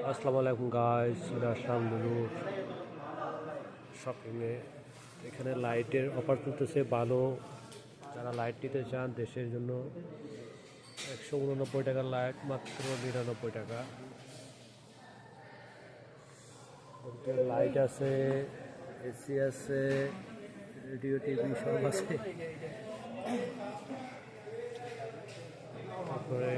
আসসালামু আলাইকুম গাইস, চলে আসলাম লুলুর শপিংয়ে। এখানে লাইটের অফার চলতেছে ভালো। যারা লাইট নিতে চান দেশের জন্য 189 টাকার লাইট মাত্র 99 টাকা। লাইট আছে, এসি আছে, রেডিও টিভি সব আছে। তারপরে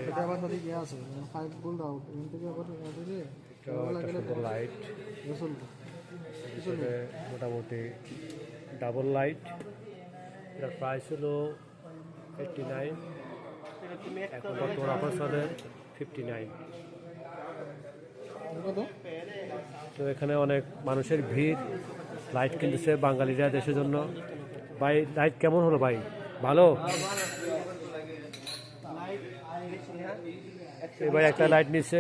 লাইট মোটামুটি ডাবল লাইট। এটার প্রাইস হলো 89, এখন বর্তমান অফার চলে 59। তো এখানে অনেক মানুষের ভিড়, লাইট কিনতেছে বাঙালিরা দেশের জন্য। ভাই লাইট কেমন হলো ভাই? ভালো। এবার একটা লাইট নিচ্ছে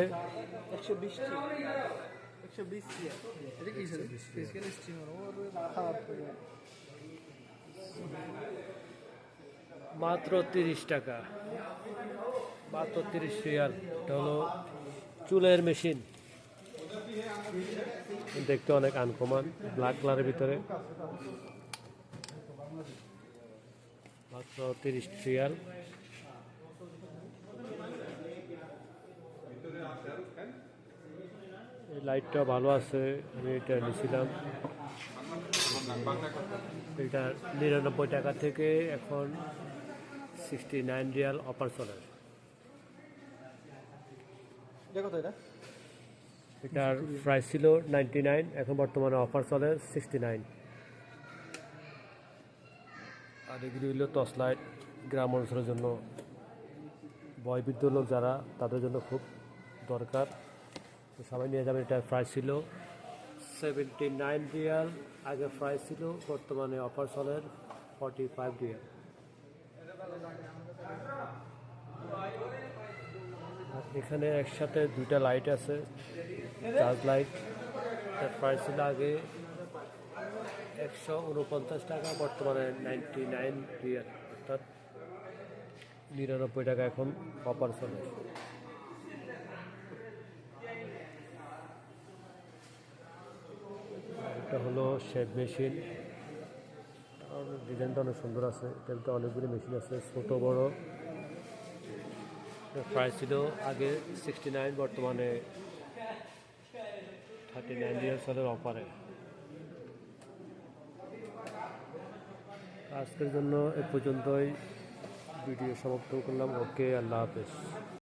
120 মাত্র 30 টাকা, মাত্র 30 রিয়াল। এটা হলো চুলের মেশিন, দেখতে অনেক আনকমন, ব্ল্যাক কালারের ভিতরে, মাত্র 30 রিয়াল। এই লাইটটা ভালো আছে, আমি এটা নিয়েছিলাম। এটা 99 টাকা থেকে এখন 69 রিয়াল অফার চলে। এটার প্রাইস ছিল 99, এখন বর্তমানে অফার চলে 69। আর এগুলি হলো টর্চ লাইট, গ্রাম অঞ্চলের জন্য বয়বৃদ্ধ লোক যারা, তাদের জন্য খুব দরকার, তো সবাই নিয়ে যাবেন। এটার প্রাইস ছিল 79 রিয়াল, আগে প্রাইস ছিল, বর্তমানে অফার চলে 45 রিয়াল। এখানে একসাথে দুইটা লাইট আছে, চার্জ লাইট। এটার প্রাইস ছিল আগে 149 টাকা, বর্তমানে 99 রিয়াল, অর্থাৎ 99 টাকা এখন অফার চলে। এটা হলো শেড মেশিন, ডিজাইনটা অনেক সুন্দর আছে। এটার ভিতরে অনেকগুলি মেশিন আছে, ছোট বড়। প্রাইস ছিল আগে 69, বর্তমানে 39 রিয়াল সালের অফারে। আজকের জন্য এ পর্যন্তই, ভিডিও সমাপ্ত করলাম। ওকে, আল্লাহ হাফেজ।